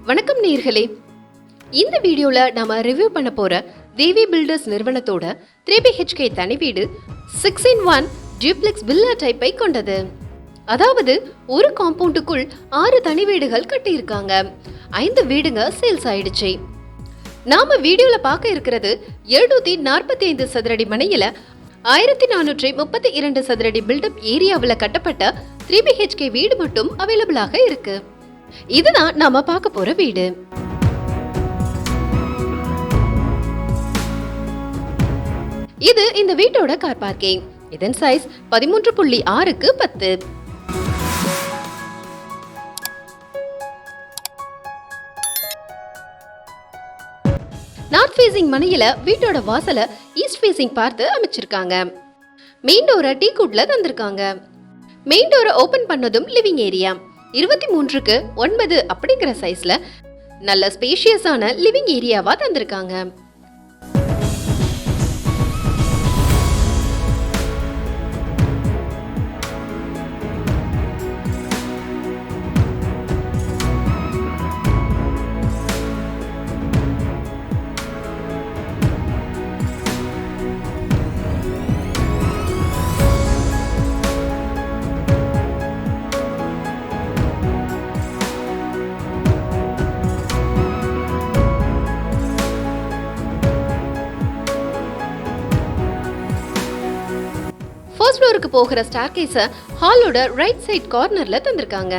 வணக்கம் நேயர்களே, இந்த வீடியோல நாம ரிவ்யூ பண்ண போற தேவி பில்டர்ஸ் நிறுவனத்தோட 3 BHK தனி வீடு 6-in-1 duplex வில்லா டைப்பை கொண்டது. அதாவது ஒரு காம்பவுண்டுக்குள் 6 தனி வீடுகள் கட்டியிருக்காங்க. 5 வீடுங்க சேல்ஸ் ஆயிடுச்சு. நாம வீடியோல பார்க்க இருக்கிறது 745 சதுரடி மனையில 1432 சதுரடி பில்டப் ஏரியாவில் கட்டப்பட்ட 3 BHK வீடு மட்டும் அவைலபிளாக இருக்கு. இதுதான் நாம பார்க்க போற வீடு. இது இந்த வீட்டோட கார் பார்க்கிங். இதன் சைஸ் 13.6க்கு 10. நார்த் ஃபேசிங் மனையில வீட்டோட வாசல ஈஸ்ட் ஃபேசிங் பார்த்து அமைச்சிருக்காங்க. மெயின் டோரை டீக் வுட்ல தந்திருக்காங்க. மெயின் டோரை ஓபன் பண்ணதும் லிவிங் ஏரியா 23க்கு 9 அப்படிங்கிற சைஸ்ல நல்ல ஸ்பேஷியஸான லிவிங் ஏரியாவா தந்திருக்காங்க. ஃபர்ஸ்ட் ஃப்ளோருக்கு போகிற ஸ்டேர்கேஸை ஹாலோட ரைட் சைட் கார்னர்ல தந்திருக்காங்க.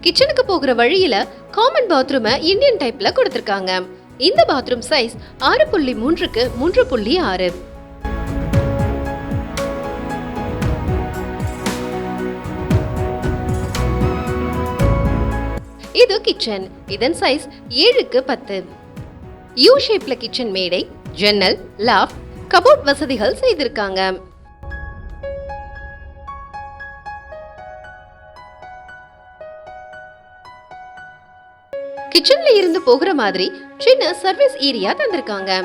கிச்சனுக்கு போகிற வழியில காமன் பாத்ரூமை இந்தியன் டைப்ல கொடுத்திருக்காங்க. இந்த பாத்ரூம் சைஸ் 6.3க்கு 3.6. இது கிச்சன். இதன் சைஸ் 7க்கு 10. யூ ஷேப்ல கிச்சன் மேடை, ஜன்னல், லாஃப்ட், கபோர்ட் வசதிகள் செய்திருக்காங்க. கிச்சன்ல இருந்து போகிற மாதிரி சின்ன சர்வீஸ் ஏரியா தந்திருக்காங்க.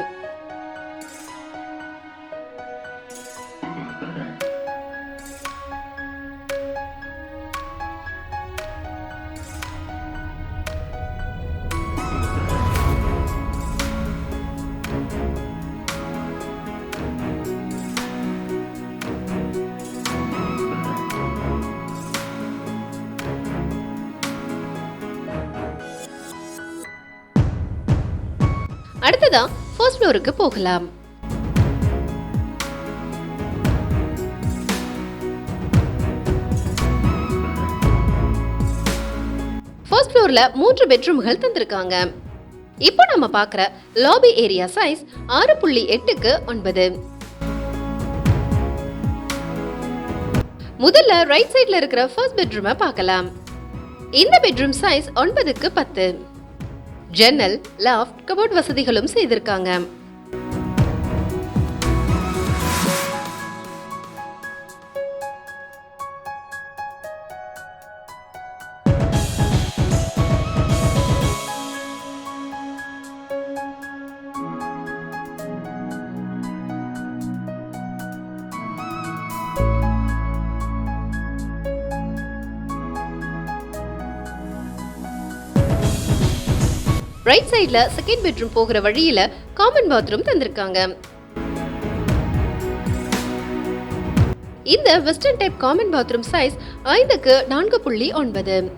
அடுத்ததா ஃபர்ஸ்ட் ஃப்ளோருக்கு போகலாம். ஃபர்ஸ்ட் ஃப்ளோர்ல 3 பெட்ரூம்கள் தந்திருக்காங்க. இப்போ நம்ம பார்க்குற லாபி ஏரியா சைஸ் 6.8க்கு 9. முதல்ல ரைட் சைட்ல இருக்கிற ஃபர்ஸ்ட் பெட்ரூமை பார்க்கலாம். இந்த பெட்ரூம் சைஸ் 9க்கு 10. ஜன்னல், லாஃப்ட், கபோர்ட் வசதிகளும் செய்திருக்காங்க. ரைட் சைடுல செகண்ட் பெட்ரூம் போகிற வழியில காமன் பாத்ரூம் தந்திருக்காங்க. இந்த western type common bathroom size 5க்கு 4.9.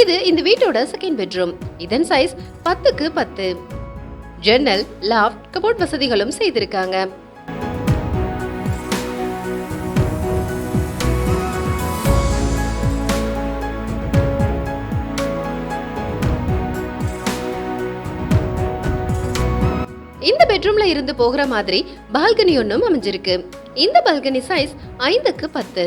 இது இந்த வீட்டோட செகண்ட் பெட்ரூம். இதன் சைஸ் 10க்கு 10. ஜன்னல், லாஃப்ட், கபோர்ட் வசதிகளும் செய்திருக்காங்க. இந்த பெட்ரூம்ல இருந்து போகிற மாதிரி பால்கனி ஒன்றும் அமைஞ்சிருக்கு. இந்த பால்கனி சைஸ் 5க்கு 10.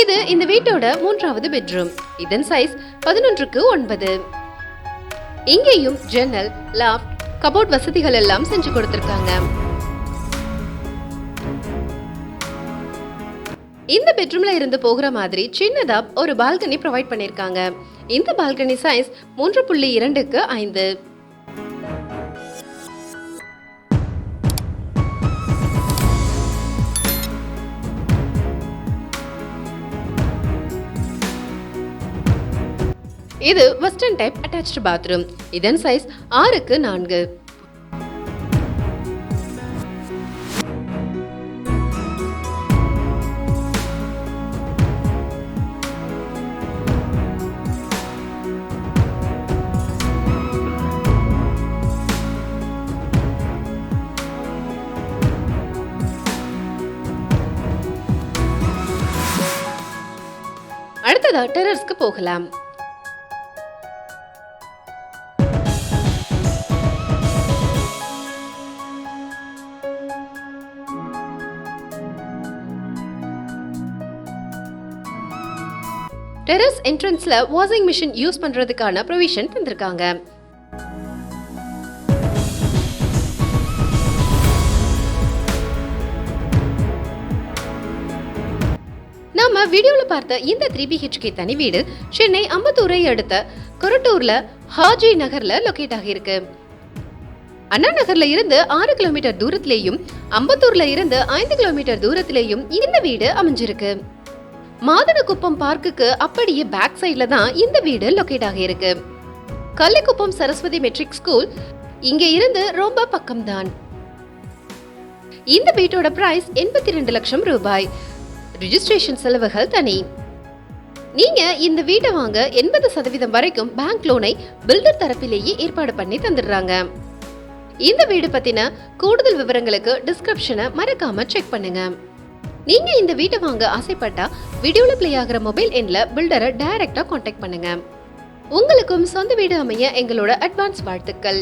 இது இந்த வீட்டோட 3வது பெட்ரூம். இதன் சைஸ் 11:9. இங்கேயும் ஜன்னல், லாஃப்ட், கபோர்ட் வசதிகள் எல்லாம் செஞ்சு கொடுத்திருக்காங்க. இந்த பெட்ரூம்ல இருந்து போகிற மாதிரி சின்னதா ஒரு பால்கனி ப்ரொவைட் பண்ணிருக்காங்க. இந்த பால்கனி சைஸ் 3.2x5. இது வெஸ்டர்ன் டைப் அட்டாச்ட் பாத்ரூம். இதன் சைஸ் 6x4. அடுத்ததா டெரஸ்க்கு போகலாம். டெரஸ் என்ட்ரன்ஸ்ல வாஷிங் மிஷின் யூஸ் பண்றதுக்கான ப்ரொவிஷன் தந்திருக்காங்க. நாம வீடியோல பார்த்த இந்த 3 BHK தனி வீடு சென்னை அம்பத்தூரை அடுத்த கொரட்டூர்ல ஹாஜி நகர்ல லொகேட் ஆகியிருக்கு. அண்ணாநகர்ல இருந்து 6 கிலோமீட்டர் தூரத்திலேயும் அம்பத்தூர்ல இருந்து 5 கிலோமீட்டர் தூரத்திலேயும் இந்த வீடு அமைஞ்சிருக்கு. மாதனகுப்பம் பார்க்குக்கு அப்படியே பேக் சைட்ல தான் இந்த வீடு லொகேட் ஆகியிருக்கு. கள்ளிக்குப்பம் சரஸ்வதி மெட்ரிக் ஸ்கூல் இங்க இருந்து ரொம்ப பக்கம்தான். இந்த வீட்டோட பிரைஸ் 82 லட்சம் ரூபாய். ரிஜிஸ்ட்ரேஷன் செலவுகள் தனி. நீங்க இந்த வீட்டை வாங்க 80% வரைக்கும் பேங்க் லோனை பில்டர் தரப்பிலேயே ஏற்பாடு பண்ணி தந்துடுறாங்க. இந்த வீடு பத்தின கூடுதல் விவரங்களுக்கு டிஸ்கிரிப்ஷனை மறக்காம செக் பண்ணுங்க. நீங்க இந்த வீட்டை வாங்க ஆசைப்பட்டா வீடியோல பிளே ஆகிற மொபைல் எண்ல பில்டரை டைரக்டா கான்டாக்ட் பண்ணுங்க. உங்களுக்கும் சொந்த வீடு அமைய எங்களோட அட்வான்ஸ் வாழ்த்துக்கள்.